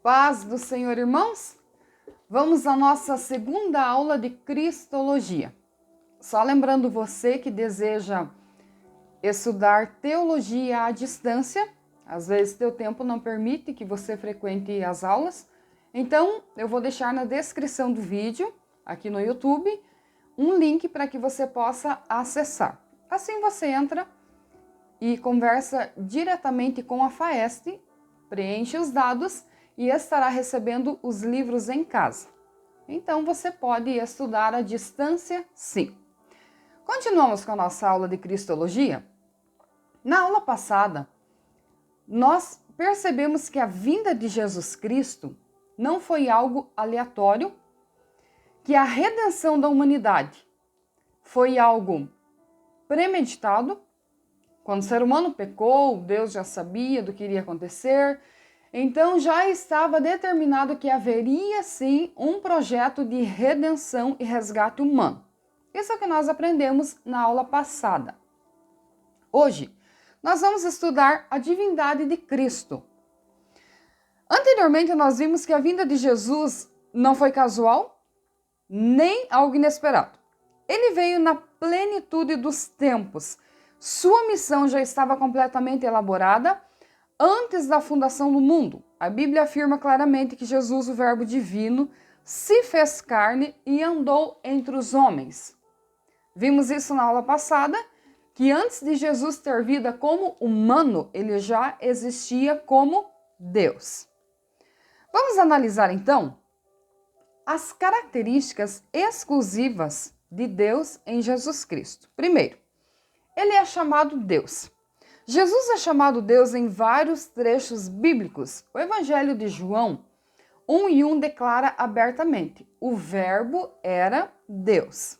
Paz do Senhor, irmãos? Vamos à nossa segunda aula de Cristologia. Só lembrando você que deseja estudar teologia à distância, às vezes teu tempo não permite que você frequente as aulas, então eu vou deixar na descrição do vídeo, aqui no YouTube, um link para que você possa acessar. Assim você entra e conversa diretamente com a FAEST, preenche os dados e estará recebendo os livros em casa. Então você pode estudar à distância, sim. Continuamos com a nossa aula de Cristologia. Na aula passada, nós percebemos que a vinda de Jesus Cristo não foi algo aleatório, que a redenção da humanidade foi algo premeditado. Quando o ser humano pecou, Deus já sabia do que iria acontecer, então já estava determinado que haveria sim um projeto de redenção e resgate humano. Isso é o que nós aprendemos na aula passada. Hoje, nós vamos estudar a divindade de Cristo. Anteriormente, nós vimos que a vinda de Jesus não foi casual, nem algo inesperado. Ele veio na plenitude dos tempos. Sua missão já estava completamente elaborada antes da fundação do mundo. A Bíblia afirma claramente que Jesus, o Verbo divino, se fez carne e andou entre os homens. Vimos isso na aula passada, que antes de Jesus ter vida como humano, ele já existia como Deus. Vamos analisar então as características exclusivas de Deus em Jesus Cristo. Primeiro, ele é chamado Deus. Jesus é chamado Deus em vários trechos bíblicos. O Evangelho de João 1:1 declara abertamente: o Verbo era Deus.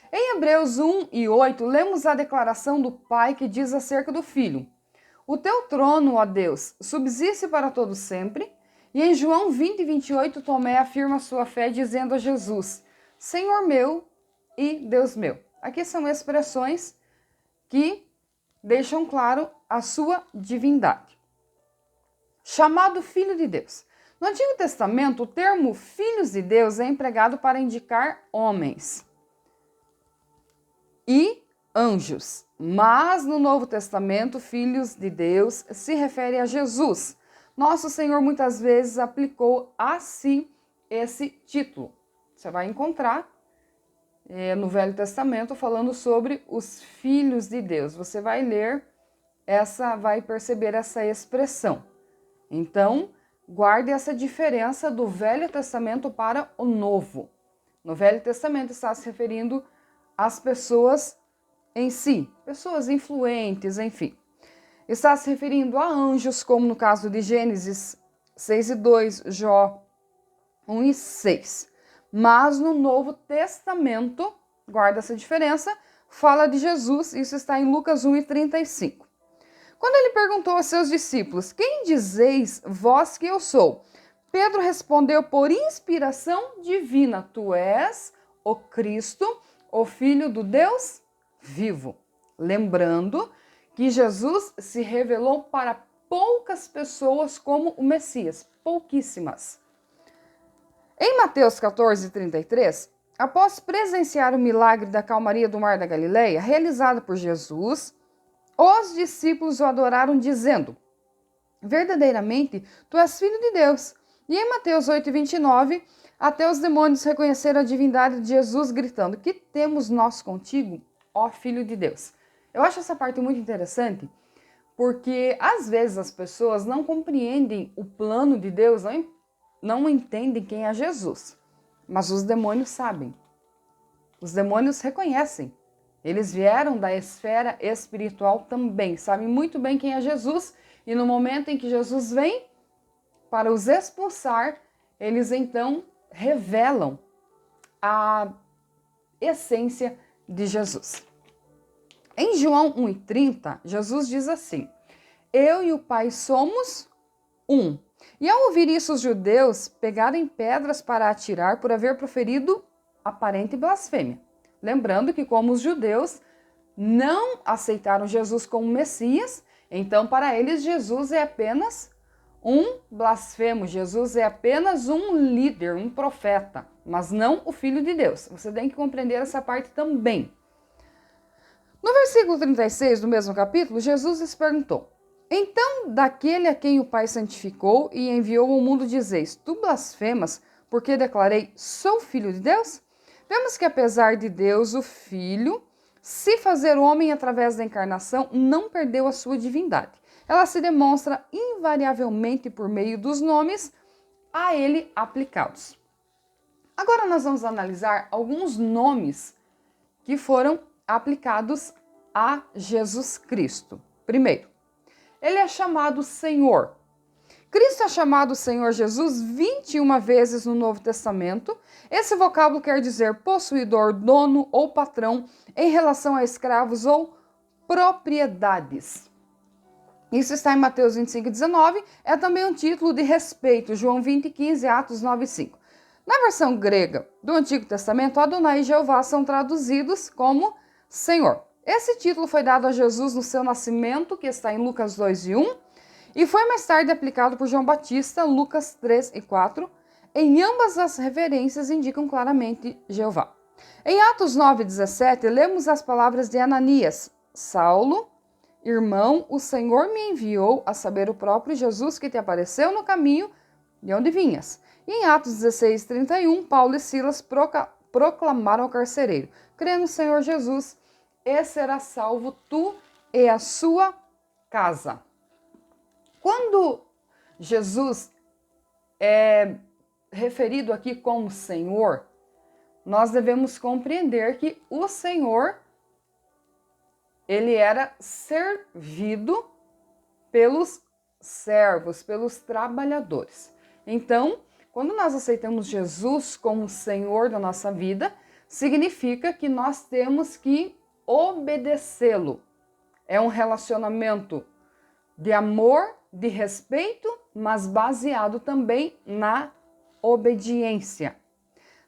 Em Hebreus 1:8, lemos a declaração do Pai que diz acerca do Filho: o teu trono, ó Deus, subsiste para todo sempre. E em João 20:28, Tomé afirma sua fé dizendo a Jesus: Senhor meu e Deus meu. Aqui são expressões que deixam claro a sua divindade. Chamado Filho de Deus. No Antigo Testamento, o termo filhos de Deus é empregado para indicar homens e anjos. Mas no Novo Testamento, filhos de Deus se refere a Jesus. Nosso Senhor muitas vezes aplicou a si esse título. Você vai encontrar no Velho Testamento falando sobre os filhos de Deus. Você vai ler vai perceber essa expressão. Então, guarde essa diferença do Velho Testamento para o Novo. No Velho Testamento está se referindo às pessoas em si, pessoas influentes, enfim. Está se referindo a anjos, como no caso de Gênesis 6:2, Jó 1:6. Mas no Novo Testamento, guarda essa diferença, fala de Jesus, isso está em Lucas 1:35. Quando ele perguntou aos seus discípulos: quem dizeis vós que eu sou? Pedro respondeu por inspiração divina: tu és o Cristo, o Filho do Deus vivo. Lembrando que Jesus se revelou para poucas pessoas como o Messias, pouquíssimas. Em Mateus 14:33, após presenciar o milagre da calmaria do mar da Galileia, realizado por Jesus, os discípulos o adoraram dizendo: verdadeiramente, tu és filho de Deus. E em Mateus 8:29, até os demônios reconheceram a divindade de Jesus, gritando: que temos nós contigo, ó Filho de Deus? Eu acho essa parte muito interessante, porque às vezes as pessoas não compreendem o plano de Deus, não entendem quem é Jesus. Mas os demônios sabem. Os demônios reconhecem. Eles vieram da esfera espiritual também, sabem muito bem quem é Jesus, e no momento em que Jesus vem para os expulsar, eles então revelam a essência de Jesus. Em João 1:30, Jesus diz assim: eu e o Pai somos um. E ao ouvir isso, os judeus pegaram em pedras para atirar por haver proferido aparente blasfêmia. Lembrando que, como os judeus não aceitaram Jesus como Messias, então para eles Jesus é apenas um blasfemo. Jesus é apenas um líder, um profeta, mas não o Filho de Deus. Você tem que compreender essa parte também. No versículo 36 do mesmo capítulo, Jesus lhes perguntou: então, daquele a quem o Pai santificou e enviou ao mundo, dizeis: tu blasfemas, porque declarei, sou filho de Deus? Vemos que apesar de Deus, o Filho, se fazer homem através da encarnação, não perdeu a sua divindade. Ela se demonstra invariavelmente por meio dos nomes a ele aplicados. Agora nós vamos analisar alguns nomes que foram aplicados a Jesus Cristo. Primeiro, ele é chamado Senhor. Cristo é chamado Senhor Jesus 21 vezes no Novo Testamento. Esse vocábulo quer dizer possuidor, dono ou patrão em relação a escravos ou propriedades. Isso está em Mateus 25:19. É também um título de respeito, João 20:15, Atos 9:5. Na versão grega do Antigo Testamento, Adonai e Jeová são traduzidos como Senhor. Esse título foi dado a Jesus no seu nascimento, que está em Lucas 2:1, e foi mais tarde aplicado por João Batista, Lucas 3:4. Em ambas as referências indicam claramente Jeová. Em Atos 9:17, lemos as palavras de Ananias: Saulo, irmão, o Senhor me enviou, a saber, o próprio Jesus que te apareceu no caminho de onde vinhas. E em Atos 16:31, Paulo e Silas proclamaram ao carcereiro: crê no Senhor Jesus, e será salvo tu e a sua casa. Quando Jesus é referido aqui como Senhor, nós devemos compreender que o Senhor, ele era servido pelos servos, pelos trabalhadores. Então, quando nós aceitamos Jesus como Senhor da nossa vida, significa que nós temos que obedecê-lo. É um relacionamento de amor, de respeito, mas baseado também na obediência.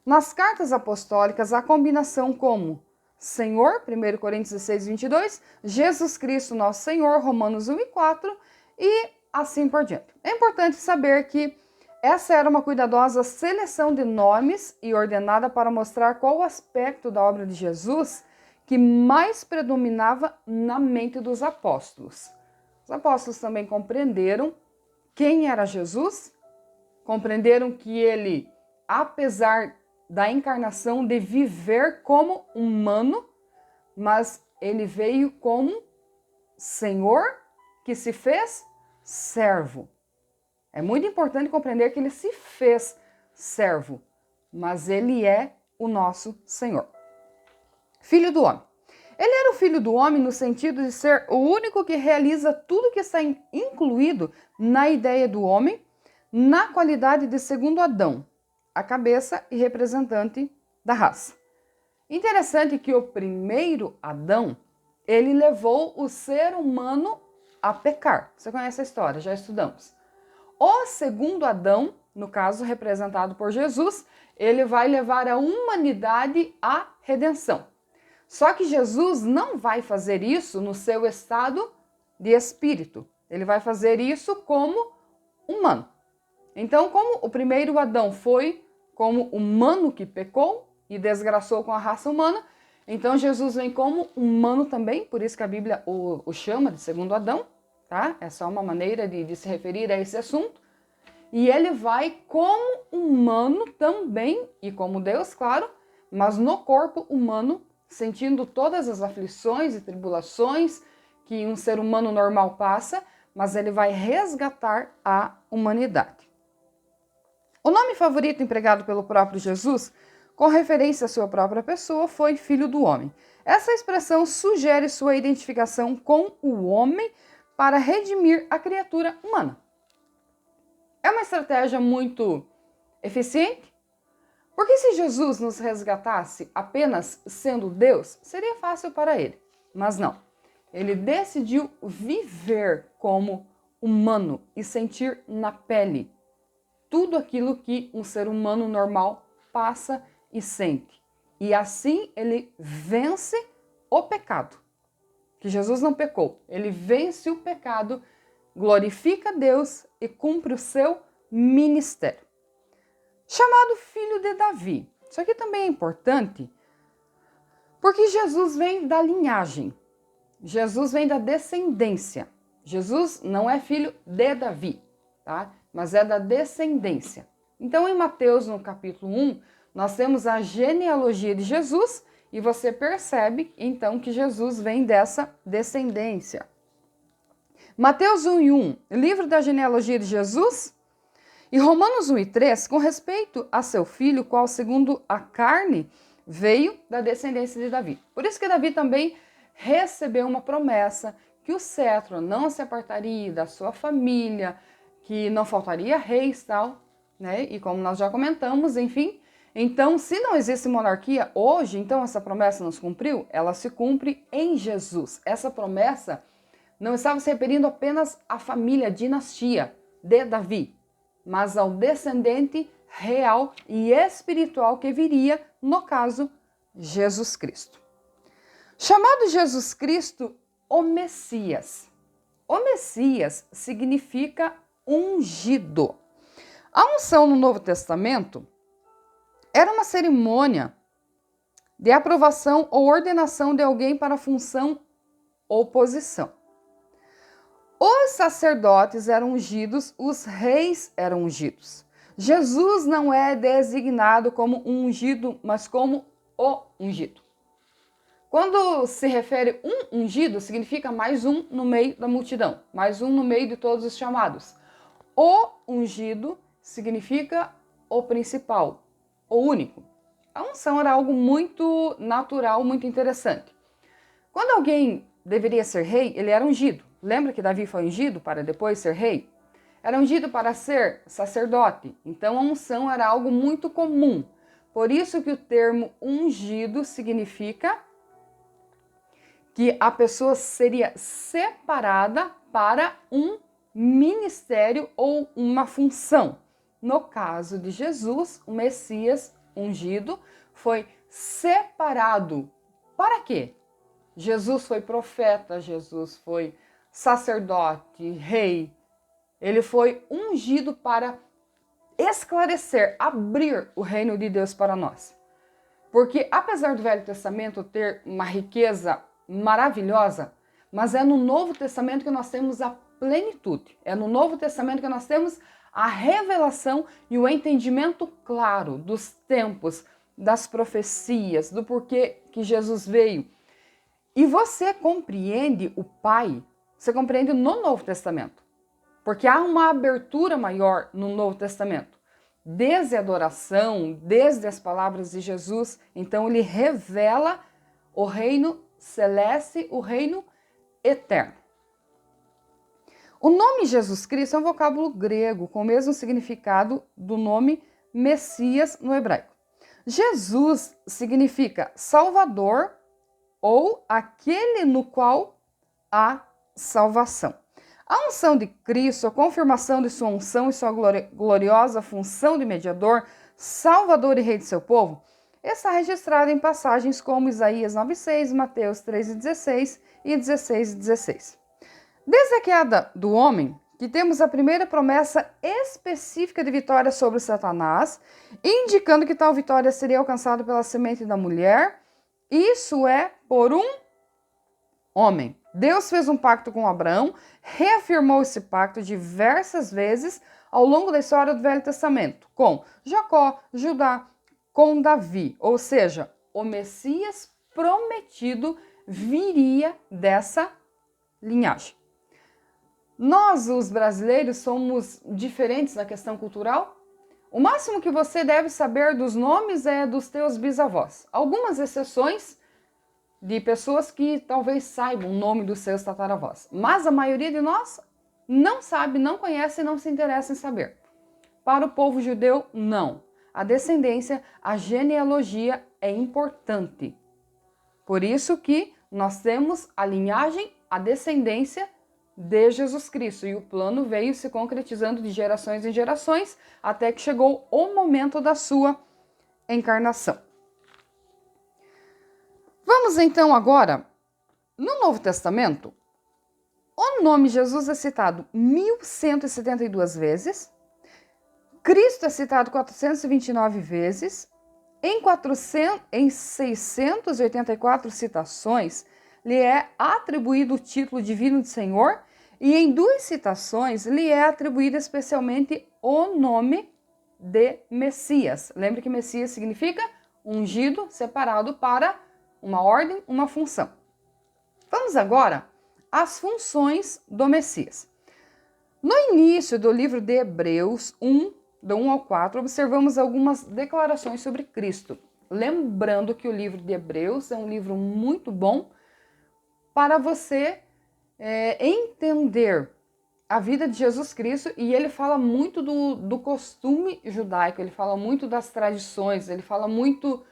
Nas cartas apostólicas, a combinação como Senhor, 1 Coríntios 16:22, Jesus Cristo, nosso Senhor, Romanos 1:4 e assim por diante. É importante saber que essa era uma cuidadosa seleção de nomes e ordenada para mostrar qual o aspecto da obra de Jesus que mais predominava na mente dos apóstolos. Os apóstolos também compreenderam quem era Jesus, compreenderam que ele, apesar da encarnação, de viver como humano, mas ele veio como Senhor que se fez servo. É muito importante compreender que ele se fez servo, mas ele é o nosso Senhor. Filho do homem. Ele era o filho do homem no sentido de ser o único que realiza tudo que está incluído na ideia do homem, na qualidade de segundo Adão, a cabeça e representante da raça. Interessante que o primeiro Adão, ele levou o ser humano a pecar. Você conhece a história, já estudamos. O segundo Adão, no caso representado por Jesus, ele vai levar a humanidade à redenção. Só que Jesus não vai fazer isso no seu estado de espírito. Ele vai fazer isso como humano. Então, como o primeiro Adão foi como humano que pecou e desgraçou com a raça humana, então Jesus vem como humano também, por isso que a Bíblia o chama de segundo Adão, tá? É só uma maneira de se referir a esse assunto. E ele vai como humano também, e como Deus, claro, mas no corpo humano, sentindo todas as aflições e tribulações que um ser humano normal passa, mas ele vai resgatar a humanidade. O nome favorito empregado pelo próprio Jesus, com referência à sua própria pessoa, foi Filho do Homem. Essa expressão sugere sua identificação com o homem para redimir a criatura humana. É uma estratégia muito eficiente, porque se Jesus nos resgatasse apenas sendo Deus, seria fácil para ele. Mas não. Ele decidiu viver como humano e sentir na pele tudo aquilo que um ser humano normal passa e sente. E assim ele vence o pecado. Que Jesus não pecou. Ele vence o pecado glorifica Deus e cumpre o seu ministério. Chamado filho de Davi. Isso aqui também é importante, porque Jesus vem da linhagem. Jesus vem da descendência. Jesus não é filho de Davi, tá? Mas é da descendência. Então, em Mateus, no capítulo 1, nós temos a genealogia de Jesus e você percebe, então, que Jesus vem dessa descendência. Mateus 1:1, livro da genealogia de Jesus. E Romanos 1:3, com respeito a seu filho, qual segundo a carne veio da descendência de Davi. Por isso que Davi também recebeu uma promessa que o cetro não se apartaria da sua família, que não faltaria reis, tal, né? E como nós já comentamos, enfim. Então, se não existe monarquia hoje, então essa promessa não se cumpriu? Ela se cumpre em Jesus. Essa promessa não estava se referindo apenas à família, à dinastia de Davi, mas ao descendente real e espiritual que viria, no caso, Jesus Cristo. Chamado Jesus Cristo, o Messias. O Messias significa ungido. A unção no Novo Testamento era uma cerimônia de aprovação ou ordenação de alguém para função ou posição. Os sacerdotes eram ungidos, os reis eram ungidos. Jesus não é designado como um ungido, mas como o ungido. Quando se refere um ungido, significa mais um no meio da multidão, mais um no meio de todos os chamados. O ungido significa o principal, o único. A unção era algo muito natural, muito interessante. Quando alguém deveria ser rei, ele era ungido. Lembra que Davi foi ungido para depois ser rei? Era ungido para ser sacerdote. Então a unção era algo muito comum. Por isso que o termo ungido significa que a pessoa seria separada para um ministério ou uma função. No caso de Jesus, o Messias ungido foi separado. Para quê? Jesus foi profeta, Jesus foi sacerdote, rei. Ele foi ungido para esclarecer, abrir o reino de Deus para nós. Porque apesar do Velho Testamento ter uma riqueza maravilhosa, mas é no Novo Testamento que nós temos a plenitude. É no Novo Testamento que nós temos a revelação e o entendimento claro dos tempos, das profecias, do porquê que Jesus veio. E você compreende o Pai, você compreende no Novo Testamento. Porque há uma abertura maior no Novo Testamento. Desde a adoração, desde as palavras de Jesus, então ele revela o reino celeste, o reino eterno. O nome Jesus Cristo é um vocábulo grego com o mesmo significado do nome Messias no hebraico. Jesus significa Salvador ou aquele no qual há salvação. A unção de Cristo, a confirmação de sua unção e sua gloriosa função de mediador, Salvador e Rei de seu povo, está registrada em passagens como Isaías 9,6, Mateus 3,16 e 16,16. Desde a queda do homem, que temos a primeira promessa específica de vitória sobre Satanás, indicando que tal vitória seria alcançada pela semente da mulher, isso é por um homem. Deus fez um pacto com Abraão, reafirmou esse pacto diversas vezes ao longo da história do Velho Testamento, com Jacó, Judá, com Davi, ou seja, o Messias prometido viria dessa linhagem. Nós, os brasileiros, somos diferentes na questão cultural. O máximo que você deve saber dos nomes é dos teus bisavós. Algumas exceções de pessoas que talvez saibam o nome dos seus tataravós. Mas a maioria de nós não sabe, não conhece e não se interessa em saber. Para o povo judeu, não. A descendência, a genealogia é importante. Por isso que nós temos a linhagem, a descendência de Jesus Cristo. E o plano veio se concretizando de gerações em gerações, até que chegou o momento da sua encarnação. Vamos então agora, no Novo Testamento, O nome Jesus é citado 1172 vezes, Cristo é citado 429 vezes, em 684 citações lhe é atribuído o título divino de Senhor e em 2 citações lhe é atribuído especialmente o nome de Messias. Lembre que Messias significa ungido, separado para uma ordem, uma função. Vamos agora às funções do Messias. No início do livro de Hebreus 1, do 1 ao 4, observamos algumas declarações sobre Cristo. Lembrando que o livro de Hebreus é um livro muito bom para você entender a vida de Jesus Cristo, e ele fala muito do costume judaico, ele fala muito das tradições, ele fala muito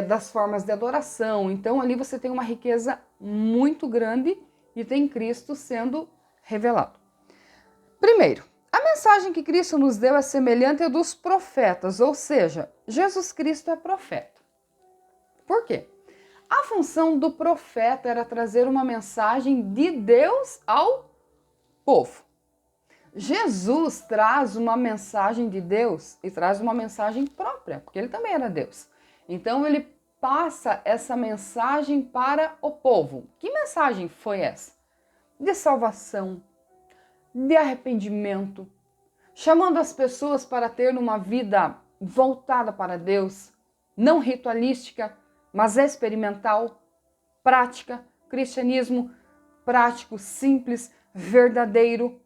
das formas de adoração. Então ali você tem uma riqueza muito grande e tem Cristo sendo revelado. Primeiro, a mensagem que Cristo nos deu é semelhante à dos profetas, ou seja, Jesus Cristo é profeta. Por quê? A função do profeta era trazer uma mensagem de Deus ao povo. Jesus traz uma mensagem de Deus e traz uma mensagem própria, porque ele também era Deus. Então ele passa essa mensagem para o povo. Que mensagem foi essa? De salvação, de arrependimento, chamando as pessoas para ter uma vida voltada para Deus, não ritualística, mas experimental, prática, cristianismo prático, simples, verdadeiro.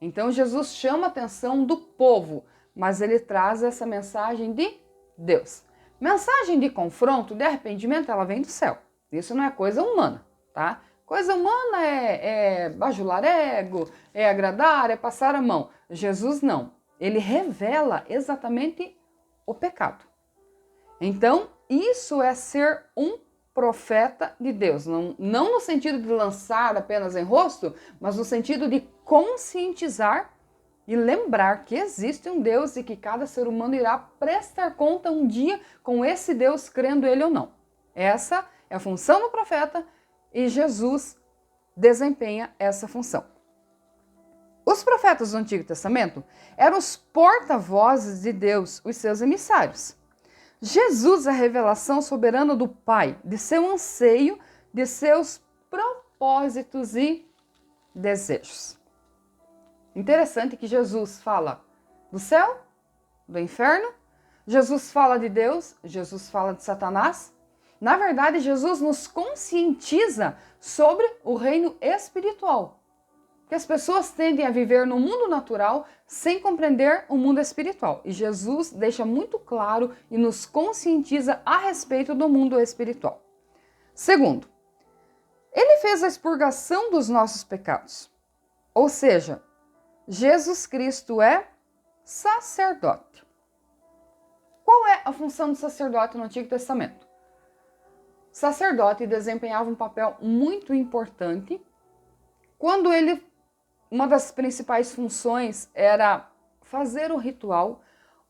Então Jesus chama a atenção do povo, mas ele traz essa mensagem de Deus. Mensagem de confronto, de arrependimento, ela vem do céu. Isso não é coisa humana, tá? Coisa humana é bajular ego, é agradar, é passar a mão. Jesus não. Ele revela exatamente o pecado. Então, isso é ser um profeta de Deus. Não no sentido de lançar apenas em rosto, mas no sentido de conscientizar e lembrar que existe um Deus e que cada ser humano irá prestar conta um dia com esse Deus, crendo ele ou não. Essa é a função do profeta e Jesus desempenha essa função. Os profetas do Antigo Testamento eram os porta-vozes de Deus, os seus emissários. Jesus é a revelação soberana do Pai, de seu anseio, de seus propósitos e desejos. Interessante que Jesus fala do céu, do inferno, Jesus fala de Deus, Jesus fala de Satanás. Na verdade, Jesus nos conscientiza sobre o reino espiritual. Que as pessoas tendem a viver no mundo natural sem compreender o mundo espiritual. E Jesus deixa muito claro e nos conscientiza a respeito do mundo espiritual. Segundo, ele fez a expurgação dos nossos pecados. Ou seja, Jesus Cristo é sacerdote. Qual é a função do sacerdote no Antigo Testamento? O sacerdote desempenhava um papel muito importante quando uma das principais funções era fazer o ritual,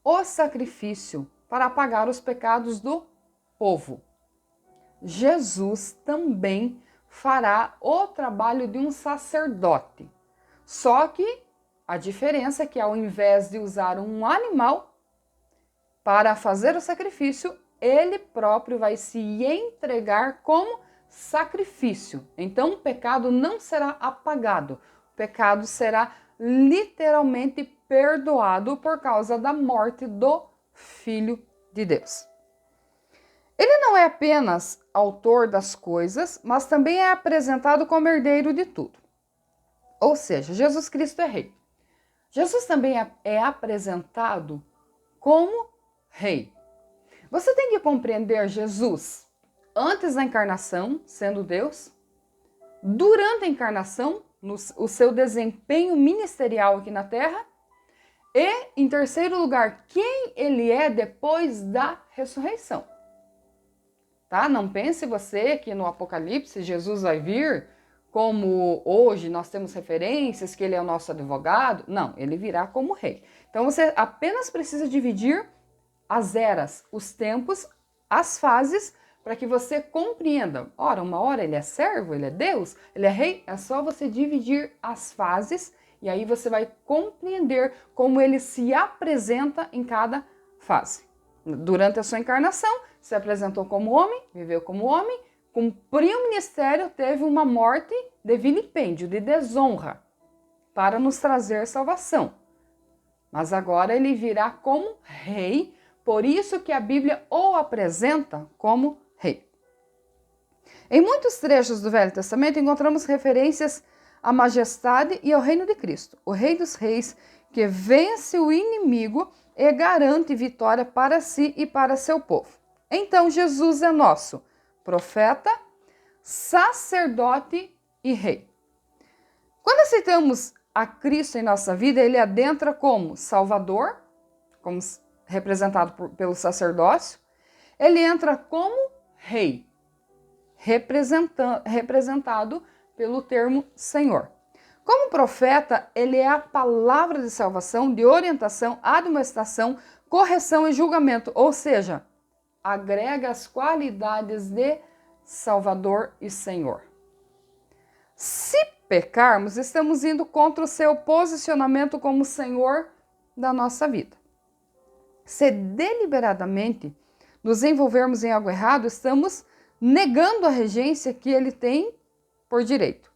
o sacrifício para apagar os pecados do povo. Jesus também fará o trabalho de um sacerdote. Só que a diferença é que ao invés de usar um animal para fazer o sacrifício, ele próprio vai se entregar como sacrifício. Então o pecado não será apagado. O pecado será literalmente perdoado por causa da morte do Filho de Deus. Ele não é apenas autor das coisas, mas também é apresentado como herdeiro de tudo. Ou seja, Jesus Cristo é rei. Jesus também é apresentado como rei. Você tem que compreender Jesus antes da encarnação, sendo Deus, durante a encarnação, o seu desempenho ministerial aqui na Terra, e, em terceiro lugar, quem ele é depois da ressurreição. Tá? Não pense você que no Apocalipse Jesus vai vir como hoje nós temos referências, que ele é o nosso advogado. Não, ele virá como rei. Então você apenas precisa dividir as eras, os tempos, as fases, para que você compreenda. Ora, uma hora ele é servo, ele é Deus, ele é rei. É só você dividir as fases e aí você vai compreender como ele se apresenta em cada fase. Durante a sua encarnação, se apresentou como homem, viveu como homem, cumpriu o ministério, teve uma morte de vilipêndio, de desonra, para nos trazer salvação. Mas agora ele virá como rei, por isso que a Bíblia o apresenta como rei. Em muitos trechos do Velho Testamento encontramos referências à majestade e ao reino de Cristo, o Rei dos Reis, que vence o inimigo e garante vitória para si e para seu povo. Então Jesus é nosso profeta, sacerdote e rei. Quando aceitamos a Cristo em nossa vida, ele adentra como Salvador, como representado pelo sacerdócio, ele entra como rei, representado pelo termo Senhor. Como profeta, ele é a palavra de salvação, de orientação, admoestação, correção e julgamento, ou seja, agrega as qualidades de Salvador e Senhor. Se pecarmos, estamos indo contra o seu posicionamento como Senhor da nossa vida. Se deliberadamente nos envolvermos em algo errado, estamos negando a regência que ele tem por direito.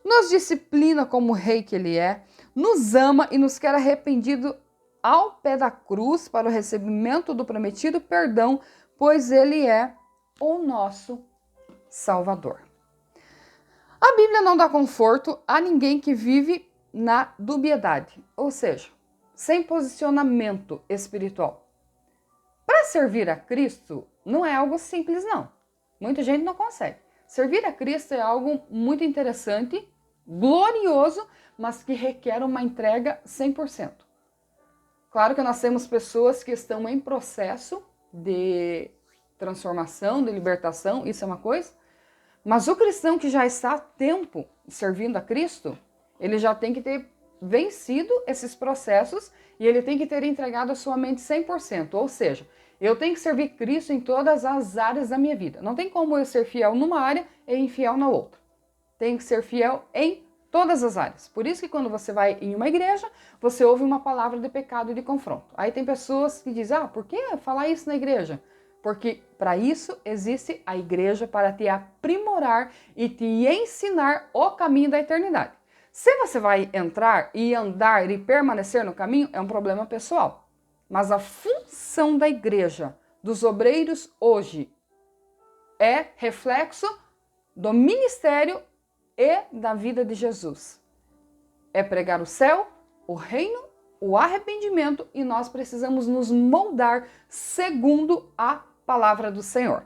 Nos disciplina como rei que ele é, nos ama e nos quer arrependido ao pé da cruz para o recebimento do prometido perdão, pois ele é o nosso Salvador. A Bíblia não dá conforto a ninguém que vive na dubiedade, ou seja, sem posicionamento espiritual. Para servir a Cristo não é algo simples, não. Muita gente não consegue. Servir a Cristo é algo muito interessante, glorioso, mas que requer uma entrega 100%. Claro que nós temos pessoas que estão em processo de transformação, de libertação, isso é uma coisa, mas o cristão que já está há tempo servindo a Cristo, ele já tem que ter vencido esses processos e ele tem que ter entregado a sua mente 100%, ou seja, eu tenho que servir Cristo em todas as áreas da minha vida. Não tem como eu ser fiel numa área e infiel na outra. Tenho que ser fiel em todas as áreas. Por isso que quando você vai em uma igreja, você ouve uma palavra de pecado e de confronto. Aí tem pessoas que dizem, por que falar isso na igreja? Porque para isso existe a igreja, para te aprimorar e te ensinar o caminho da eternidade. Se você vai entrar e andar e permanecer no caminho, é um problema pessoal. Mas a função da igreja, dos obreiros hoje, é reflexo do ministério e da vida de Jesus. É pregar o céu, o reino, o arrependimento, e nós precisamos nos moldar segundo a palavra do Senhor.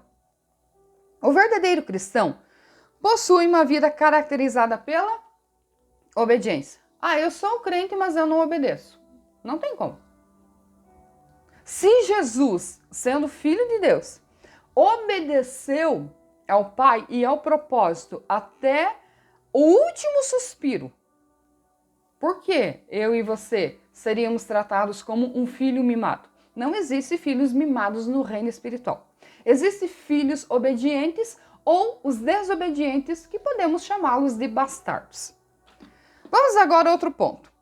O verdadeiro cristão possui uma vida caracterizada pela obediência. Eu sou um crente, mas eu não obedeço. Não tem como. Se Jesus, sendo Filho de Deus, obedeceu ao Pai e ao propósito até o último suspiro, por que eu e você seríamos tratados como um filho mimado? Não existe filhos mimados no reino espiritual. Existem filhos obedientes ou os desobedientes, que podemos chamá-los de bastardos. Vamos agora a outro ponto.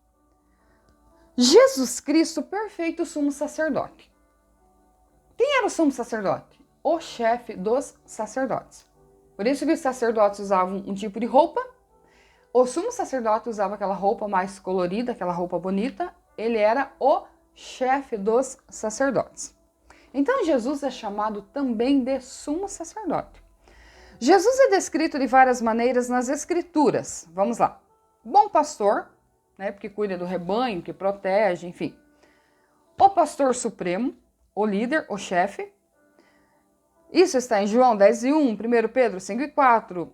Jesus Cristo, perfeito sumo sacerdote. Quem era o sumo sacerdote? O chefe dos sacerdotes. Por isso que os sacerdotes usavam um tipo de roupa. O sumo sacerdote usava aquela roupa mais colorida, aquela roupa bonita. Ele era o chefe dos sacerdotes. Então Jesus é chamado também de sumo sacerdote. Jesus é descrito de várias maneiras nas Escrituras. Vamos lá. Bom pastor, porque cuida do rebanho, que protege, enfim. O pastor supremo, o líder, o chefe. Isso está em João 10:1, 1 Pedro 5:4,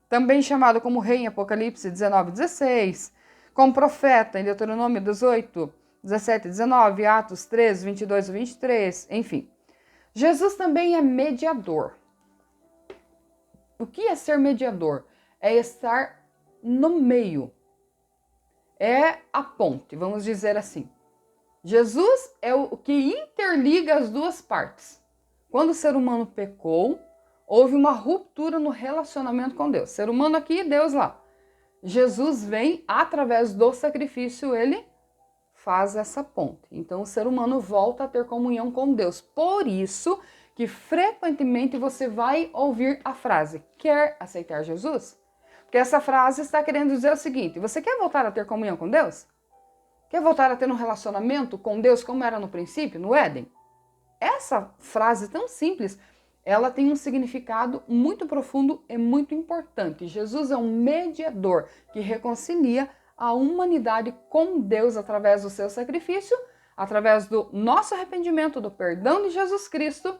também chamado como rei em Apocalipse 19:16, como profeta em Deuteronômio 18, 17 e 19, Atos 13, 22 e 23, enfim. Jesus também é mediador. O que é ser mediador? É estar no meio. É a ponte, vamos dizer assim. Jesus é o que interliga as duas partes. Quando o ser humano pecou, Houve uma ruptura no relacionamento com Deus. Ser humano aqui e Deus lá. Jesus vem, através do sacrifício, ele faz essa ponte. Então o ser humano volta a ter comunhão com Deus. Por isso que frequentemente você vai ouvir a frase: quer aceitar Jesus? Porque essa frase está querendo dizer o seguinte: você quer voltar a ter comunhão com Deus? Quer voltar a ter um relacionamento com Deus como era no princípio, no Éden? Essa frase tão simples, ela tem um significado muito profundo e muito importante. Jesus é um mediador que reconcilia a humanidade com Deus através do seu sacrifício, através do nosso arrependimento, do perdão de Jesus Cristo,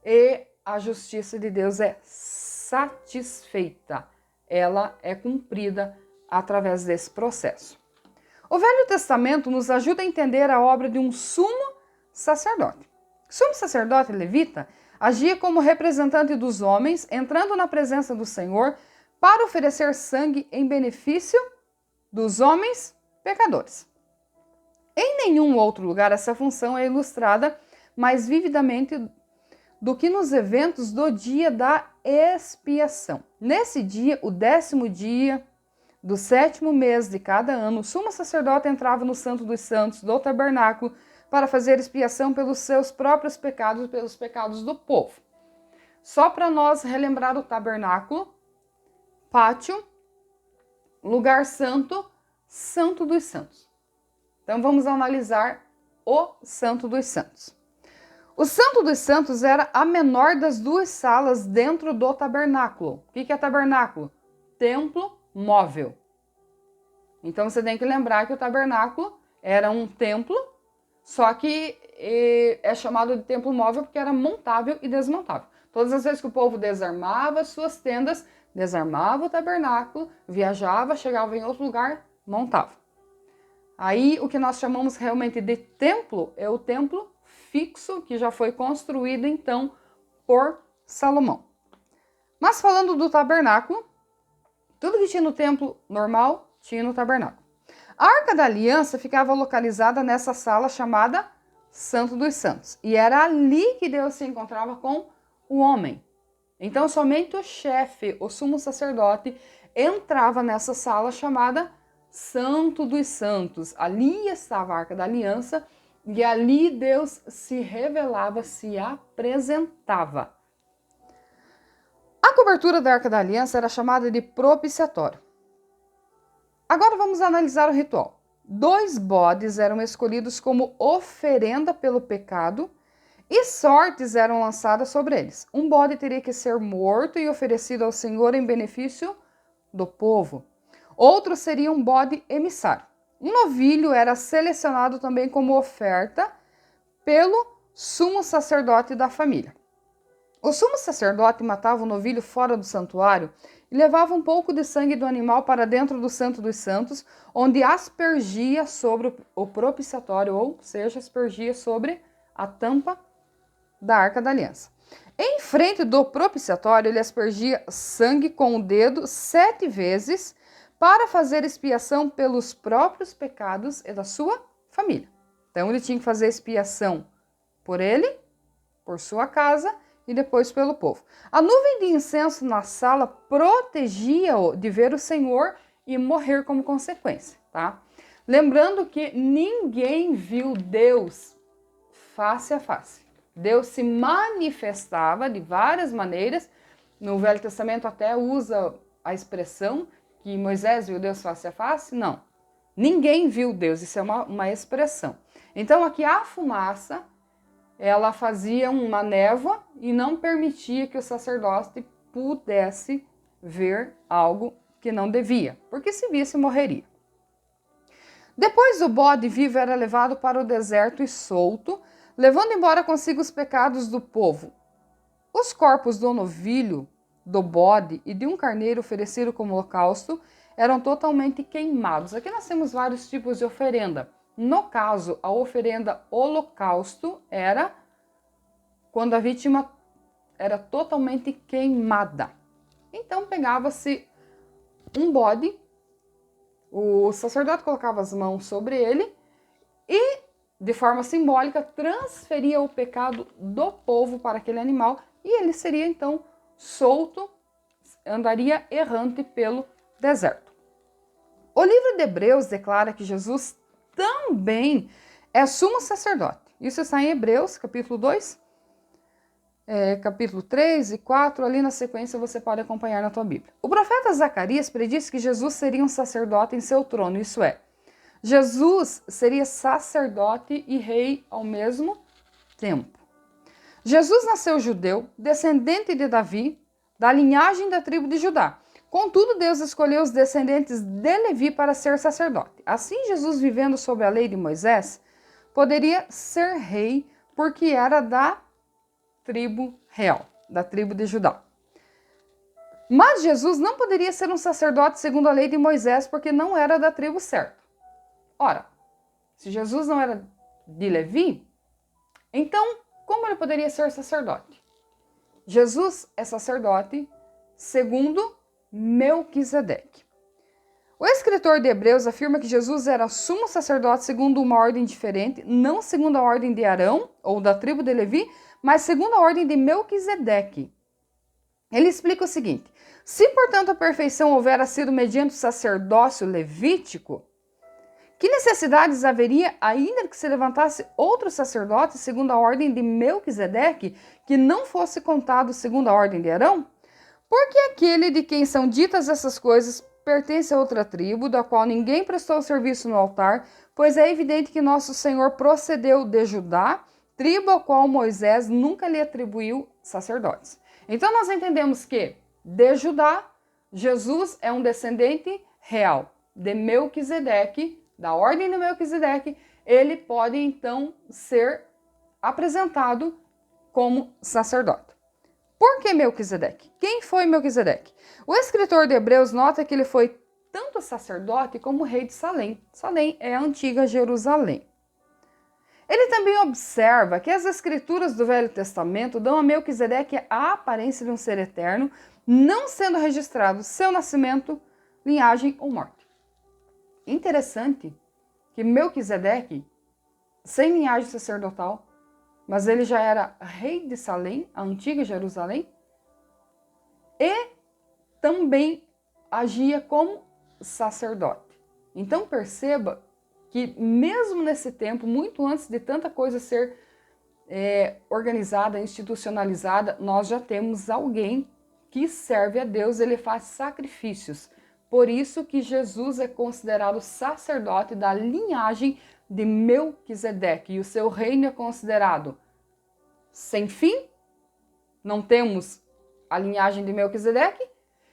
e a justiça de Deus é satisfeita. Ela é cumprida através desse processo. O Velho Testamento nos ajuda a entender a obra de um sumo sacerdote. O sumo sacerdote levita agia como representante dos homens, entrando na presença do Senhor para oferecer sangue em benefício dos homens pecadores. Em nenhum outro lugar essa função é ilustrada mais vividamente do que nos eventos do dia da expiação. Nesse dia, o 10º dia do 7º mês de cada ano, o sumo sacerdote entrava no Santo dos Santos do tabernáculo para fazer expiação pelos seus próprios pecados e pelos pecados do povo. Só para nós relembrar o tabernáculo: pátio, lugar santo, Santo dos Santos. Então vamos analisar o Santo dos Santos. O Santo dos Santos era a menor das duas salas dentro do tabernáculo. O que é tabernáculo? Templo móvel. Então você tem que lembrar que o tabernáculo era um templo, só que é chamado de templo móvel porque era montável e desmontável. Todas as vezes que o povo desarmava suas tendas, desarmava o tabernáculo, viajava, chegava em outro lugar, montava. Aí o que nós chamamos realmente de templo é o templo fixo, que já foi construído então por Salomão. Mas falando do tabernáculo, tudo que tinha no templo normal tinha no tabernáculo. A Arca da Aliança ficava localizada nessa sala chamada Santo dos Santos. E era ali que Deus se encontrava com o homem. Então somente o chefe, o sumo sacerdote, entrava nessa sala chamada Santo dos Santos. Ali estava a Arca da Aliança e ali Deus se revelava, se apresentava. A cobertura da Arca da Aliança era chamada de propiciatório. Agora vamos analisar o ritual. 2 bodes eram escolhidos como oferenda pelo pecado e sortes eram lançadas sobre eles. Um bode teria que ser morto e oferecido ao Senhor em benefício do povo. Outro seria um bode emissário. Um novilho era selecionado também como oferta pelo sumo sacerdote da família. O sumo sacerdote matava o novilho fora do santuário e levava um pouco de sangue do animal para dentro do Santo dos Santos, onde aspergia sobre o propiciatório, ou seja, aspergia sobre a tampa da Arca da Aliança. Em frente do propiciatório, ele aspergia sangue com o dedo 7 vezes para fazer expiação pelos próprios pecados e da sua família. Então ele tinha que fazer expiação por ele, por sua casa e depois pelo povo. A nuvem de incenso na sala protegia-o de ver o Senhor e morrer como consequência, tá? Lembrando que ninguém viu Deus face a face. Deus se manifestava de várias maneiras. No Velho Testamento até usa a expressão que Moisés viu Deus face a face. Não, ninguém viu Deus, isso é uma expressão. Então aqui a fumaça, ela fazia uma névoa e não permitia que o sacerdote pudesse ver algo que não devia, porque se visse morreria. Depois o bode vivo era levado para o deserto e solto, levando embora consigo os pecados do povo. Os corpos do novilho, do bode e de um carneiro oferecido como holocausto eram totalmente queimados. Aqui nós temos vários tipos de oferenda. No caso, a oferenda holocausto era quando a vítima era totalmente queimada. Então pegava-se um bode, o sacerdote colocava as mãos sobre ele e, de forma simbólica, transferia o pecado do povo para aquele animal e ele seria então solto, andaria errante pelo deserto. O livro de Hebreus declara que Jesus também é sumo sacerdote. Isso está em Hebreus, capítulo 2, capítulo 3 e 4, ali na sequência você pode acompanhar na tua Bíblia. O profeta Zacarias predisse que Jesus seria um sacerdote em seu trono, isso é, Jesus seria sacerdote e rei ao mesmo tempo. Jesus nasceu judeu, descendente de Davi, da linhagem da tribo de Judá. Contudo, Deus escolheu os descendentes de Levi para ser sacerdote. Assim, Jesus, vivendo sob a lei de Moisés, poderia ser rei porque era da tribo real, da tribo de Judá. Mas Jesus não poderia ser um sacerdote segundo a lei de Moisés porque não era da tribo certa. Ora, se Jesus não era de Levi, então como ele poderia ser sacerdote? Jesus é sacerdote segundo Melquisedeque. O escritor de Hebreus afirma que Jesus era sumo sacerdote segundo uma ordem diferente, não segundo a ordem de Arão ou da tribo de Levi, mas segundo a ordem de Melquisedeque. Ele explica o seguinte: se, portanto, a perfeição houvera sido mediante o sacerdócio levítico, que necessidades haveria ainda que se levantasse outro sacerdote segundo a ordem de Melquisedeque, que não fosse contado segundo a ordem de Arão? Porque aquele de quem são ditas essas coisas pertence a outra tribo, da qual ninguém prestou serviço no altar, pois é evidente que nosso Senhor procedeu de Judá, tribo a qual Moisés nunca lhe atribuiu sacerdotes. Então nós entendemos que de Judá, Jesus é um descendente real de Melquisedeque, da ordem de Melquisedeque, ele pode então ser apresentado como sacerdote. Por que Melquisedeque? Quem foi Melquisedeque? O escritor de Hebreus nota que ele foi tanto sacerdote como rei de Salém. Salém é a antiga Jerusalém. Ele também observa que as escrituras do Velho Testamento dão a Melquisedeque a aparência de um ser eterno, não sendo registrado seu nascimento, linhagem ou morte. Interessante que Melquisedeque, sem linhagem sacerdotal, mas ele já era rei de Salém, a antiga Jerusalém, e também agia como sacerdote. Então perceba que mesmo nesse tempo, muito antes de tanta coisa ser organizada, institucionalizada, nós já temos alguém que serve a Deus, ele faz sacrifícios. Por isso que Jesus é considerado sacerdote da linhagem de Melquisedeque, e o seu reino é considerado sem fim. Não temos a linhagem de Melquisedeque,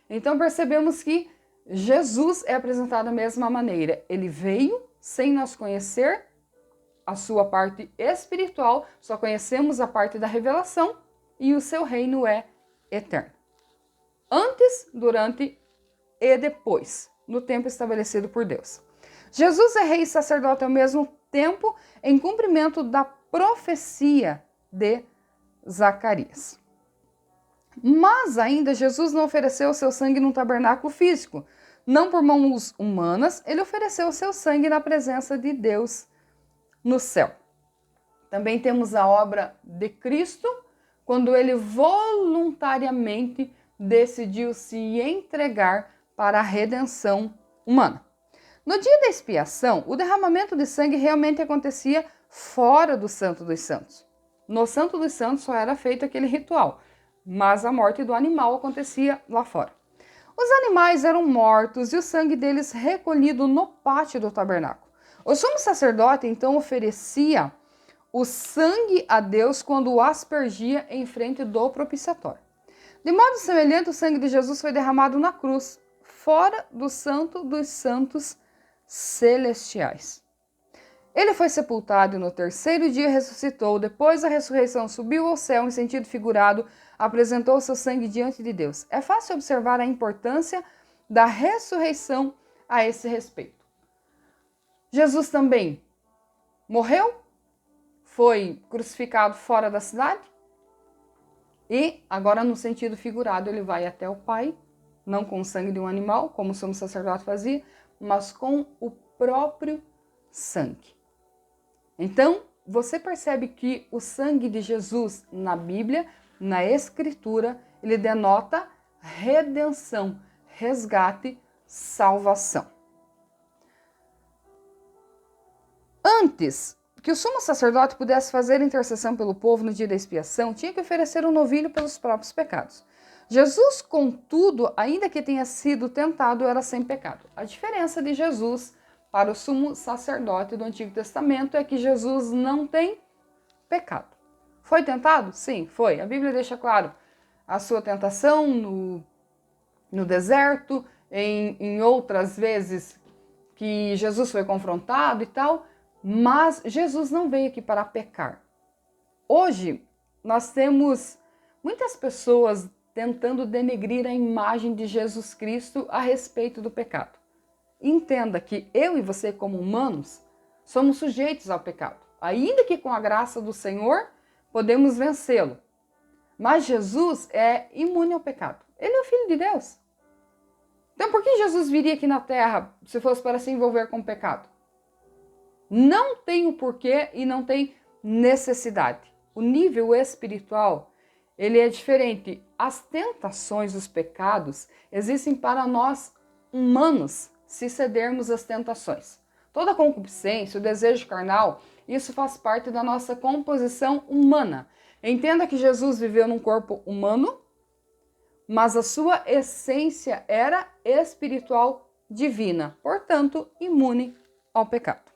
então percebemos que Jesus é apresentado da mesma maneira. Ele veio sem nós conhecer a sua parte espiritual, só conhecemos a parte da revelação, e o seu reino é eterno. Antes, durante e depois, no tempo estabelecido por Deus. Jesus é rei e sacerdote ao mesmo tempo, em cumprimento da profecia de Zacarias. Mas ainda Jesus não ofereceu o seu sangue num tabernáculo físico. Não por mãos humanas, ele ofereceu o seu sangue na presença de Deus no céu. Também temos a obra de Cristo, quando ele voluntariamente decidiu se entregar para a redenção humana. No dia da expiação, o derramamento de sangue realmente acontecia fora do Santo dos Santos. No Santo dos Santos só era feito aquele ritual, mas a morte do animal acontecia lá fora. Os animais eram mortos e o sangue deles recolhido no pátio do tabernáculo. O sumo sacerdote então oferecia o sangue a Deus quando o aspergia em frente do propiciatório. De modo semelhante, o sangue de Jesus foi derramado na cruz, fora do Santo dos Santos celestiais. Ele foi sepultado e no terceiro dia ressuscitou. Depois da ressurreição, subiu ao céu em sentido figurado, apresentou o seu sangue diante de Deus. É fácil observar a importância da ressurreição a esse respeito. Jesus também morreu, foi crucificado fora da cidade e agora no sentido figurado ele vai até o Pai, não com o sangue de um animal, como o sumo sacerdote fazia, mas com o próprio sangue. Então, você percebe que o sangue de Jesus na Bíblia na Escritura, ele denota redenção, resgate, salvação. Antes que o sumo sacerdote pudesse fazer intercessão pelo povo no dia da expiação, tinha que oferecer um novilho pelos próprios pecados. Jesus, contudo, ainda que tenha sido tentado, era sem pecado. A diferença de Jesus para o sumo sacerdote do Antigo Testamento é que Jesus não tem pecado. Foi tentado? Sim, foi. A Bíblia deixa claro a sua tentação no deserto, em outras vezes que Jesus foi confrontado e tal, mas Jesus não veio aqui para pecar. Hoje, nós temos muitas pessoas tentando denegrir a imagem de Jesus Cristo a respeito do pecado. Entenda que eu e você, como humanos, somos sujeitos ao pecado. Ainda que com a graça do Senhor, podemos vencê-lo. Mas Jesus é imune ao pecado. Ele é o Filho de Deus. Então, por que Jesus viria aqui na Terra se fosse para se envolver com o pecado? Não tem o porquê e não tem necessidade. O nível espiritual, ele é diferente. As tentações, os pecados, existem para nós humanos se cedermos às tentações. Toda concupiscência, o desejo carnal, isso faz parte da nossa composição humana. Entenda que Jesus viveu num corpo humano, mas a sua essência era espiritual divina, portanto, imune ao pecado.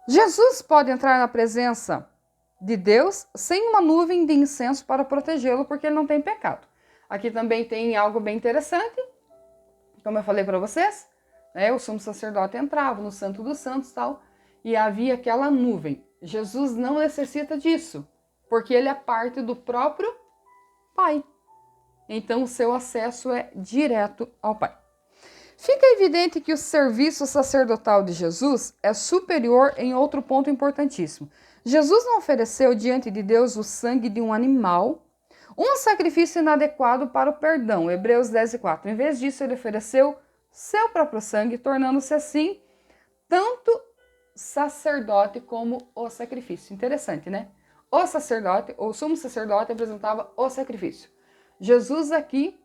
Jesus pode entrar na presença de Deus sem uma nuvem de incenso para protegê-lo, porque ele não tem pecado. Aqui também tem algo bem interessante, como eu falei para vocês, né? O sumo sacerdote entrava no Santo dos Santos e tal, e havia aquela nuvem. Jesus não necessita disso, porque ele é parte do próprio Pai. Então o seu acesso é direto ao Pai. Fica evidente que o serviço sacerdotal de Jesus é superior em outro ponto importantíssimo. Jesus não ofereceu diante de Deus o sangue de um animal, um sacrifício inadequado para o perdão, Hebreus 10:4. Em vez disso, ele ofereceu seu próprio sangue, tornando-se assim tanto sacerdote como o sacrifício. Interessante, né? O sacerdote, ou sumo sacerdote, apresentava o sacrifício. Jesus aqui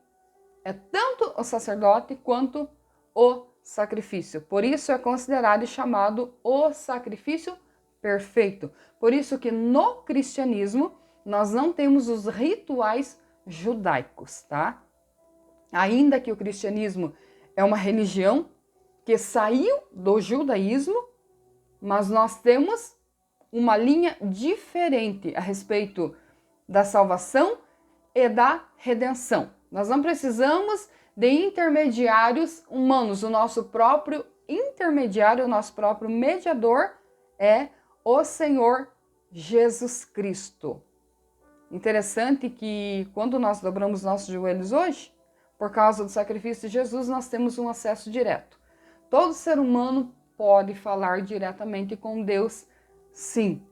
é tanto o sacerdote quanto o sacrifício. Por isso é considerado e chamado o sacrifício perfeito. Por isso que no cristianismo nós não temos os rituais judaicos, tá? Ainda que o cristianismo é uma religião que saiu do judaísmo, mas nós temos uma linha diferente a respeito da salvação e da redenção. Nós não precisamos de intermediários humanos. O nosso próprio intermediário, o nosso próprio mediador é o Senhor Jesus Cristo. Interessante que quando nós dobramos nossos joelhos hoje, por causa do sacrifício de Jesus, nós temos um acesso direto. Todo ser humano pode falar diretamente com Deus, sim,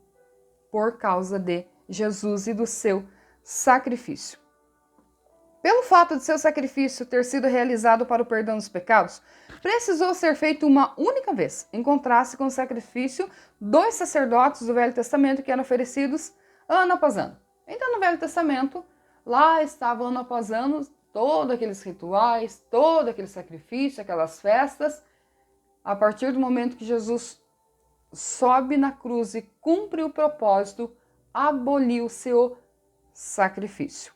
por causa de Jesus e do seu sacrifício. Pelo fato de seu sacrifício ter sido realizado para o perdão dos pecados, precisou ser feito uma única vez, em contraste com o sacrifício dos sacerdotes do Velho Testamento que eram oferecidos ano após ano. Então, no Velho Testamento, lá estava ano após ano todos aqueles rituais, todo aquele sacrifício, aquelas festas. A partir do momento que Jesus sobe na cruz e cumpre o propósito, aboliu seu sacrifício.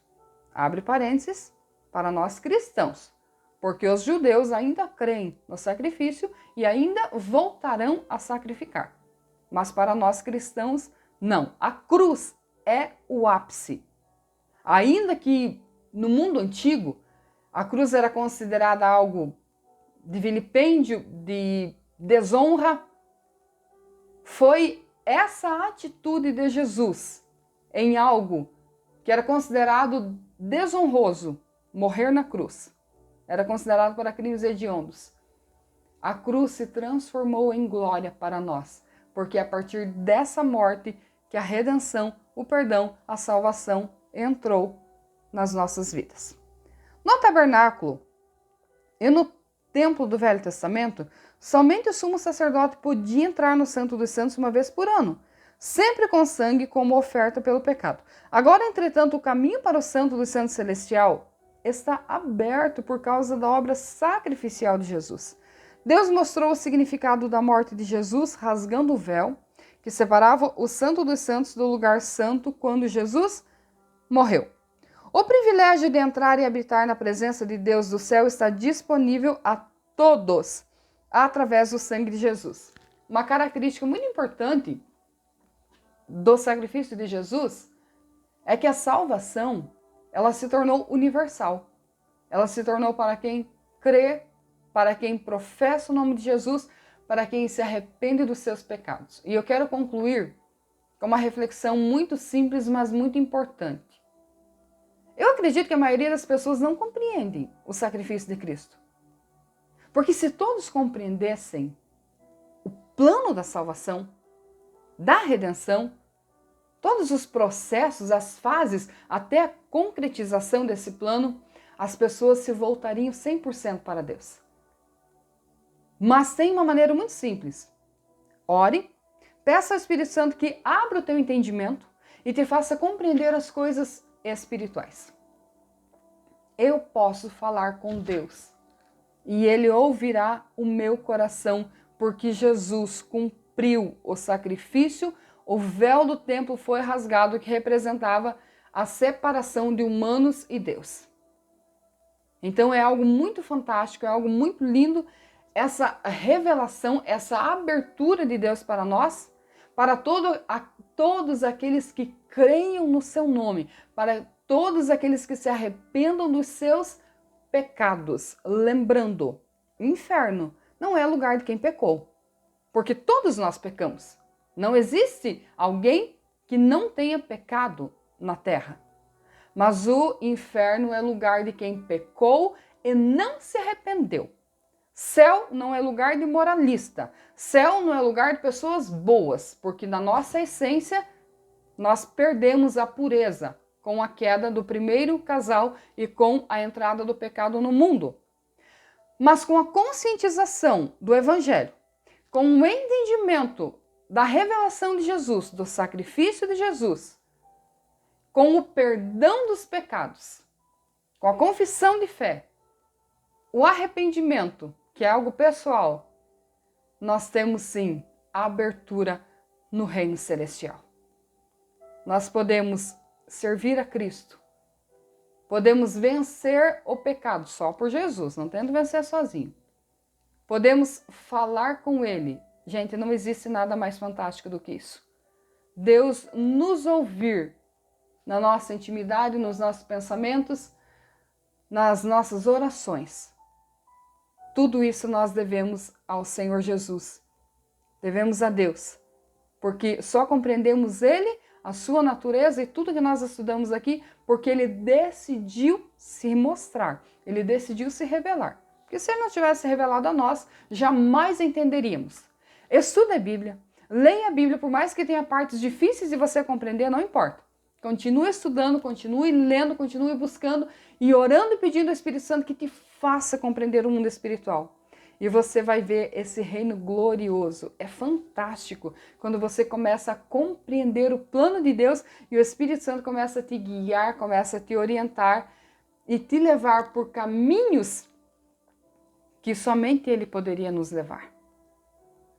Abre parênteses para nós cristãos, porque os judeus ainda creem no sacrifício e ainda voltarão a sacrificar. Mas para nós cristãos, não. A cruz é o ápice. Ainda que no mundo antigo, a cruz era considerada algo de vilipêndio, de desonra, foi essa atitude de Jesus em algo que era considerado desonroso, morrer na cruz. Era considerado para crimes hediondos. A cruz se transformou em glória para nós, porque é a partir dessa morte que a redenção, o perdão, a salvação entrou nas nossas vidas. No tabernáculo e no templo do Velho Testamento, somente o sumo sacerdote podia entrar no Santo dos Santos uma vez por ano. sempre com sangue como oferta pelo pecado. Agora, entretanto, o caminho para o Santo dos Santos Celestial está aberto por causa da obra sacrificial de Jesus. Deus mostrou o significado da morte de Jesus rasgando o véu que separava o Santo dos Santos do lugar santo quando Jesus morreu. O privilégio de entrar e habitar na presença de Deus do céu está disponível a todos através do sangue de Jesus. Uma característica muito importante do sacrifício de Jesus é que a salvação, ela se tornou universal. Ela se tornou para quem crê, para quem professa o nome de Jesus, para quem se arrepende dos seus pecados. E eu quero concluir com uma reflexão muito simples, mas muito importante. Eu acredito que a maioria das pessoas não compreendem o sacrifício de Cristo. Porque se todos compreendessem o plano da salvação, da redenção, todos os processos, as fases, até a concretização desse plano, as pessoas se voltariam 100% para Deus. Mas tem uma maneira muito simples. Ore, peça ao Espírito Santo que abra o teu entendimento e te faça compreender as coisas espirituais. Eu posso falar com Deus e Ele ouvirá o meu coração, porque Jesus cumpriu o sacrifício, o véu do templo foi rasgado, que representava a separação de humanos e Deus. Então é algo muito fantástico, é algo muito lindo, essa revelação, essa abertura de Deus para nós, para todos aqueles que creiam no seu nome, para todos aqueles que se arrependam dos seus pecados. Lembrando, o inferno não é lugar de quem pecou, porque todos nós pecamos. Não existe alguém que não tenha pecado na terra. Mas o inferno é lugar de quem pecou e não se arrependeu. Céu não é lugar de moralista. Céu não é lugar de pessoas boas, porque na nossa essência nós perdemos a pureza com a queda do primeiro casal e com a entrada do pecado no mundo. Mas com a conscientização do Evangelho, com o entendimento da revelação de Jesus, do sacrifício de Jesus, com o perdão dos pecados, com a confissão de fé, o arrependimento, que é algo pessoal, nós temos sim a abertura no reino celestial. Nós podemos servir a Cristo, podemos vencer o pecado só por Jesus, não tendo vencer sozinho. Podemos falar com Ele. Gente, não existe nada mais fantástico do que isso. Deus nos ouvir na nossa intimidade, nos nossos pensamentos, nas nossas orações. Tudo isso nós devemos ao Senhor Jesus. Devemos a Deus. Porque só compreendemos Ele, a sua natureza e tudo que nós estudamos aqui, porque Ele decidiu se mostrar. Ele decidiu se revelar. Porque se Ele não tivesse revelado a nós, jamais entenderíamos. Estude a Bíblia. Leia a Bíblia, por mais que tenha partes difíceis de você compreender, não importa. Continue estudando, continue lendo, continue buscando e orando e pedindo ao Espírito Santo que te faça compreender o mundo espiritual. E você vai ver esse reino glorioso. É fantástico quando você começa a compreender o plano de Deus e o Espírito Santo começa a te guiar, começa a te orientar e te levar por caminhos que somente Ele poderia nos levar.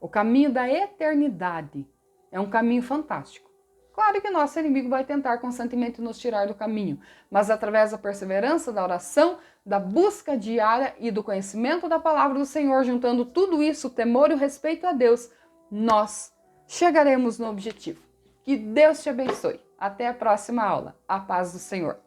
O caminho da eternidade é um caminho fantástico. Claro que nosso inimigo vai tentar constantemente nos tirar do caminho, mas através da perseverança, da oração, da busca diária e do conhecimento da palavra do Senhor, juntando tudo isso, o temor e o respeito a Deus, nós chegaremos no objetivo. Que Deus te abençoe. Até a próxima aula. A paz do Senhor.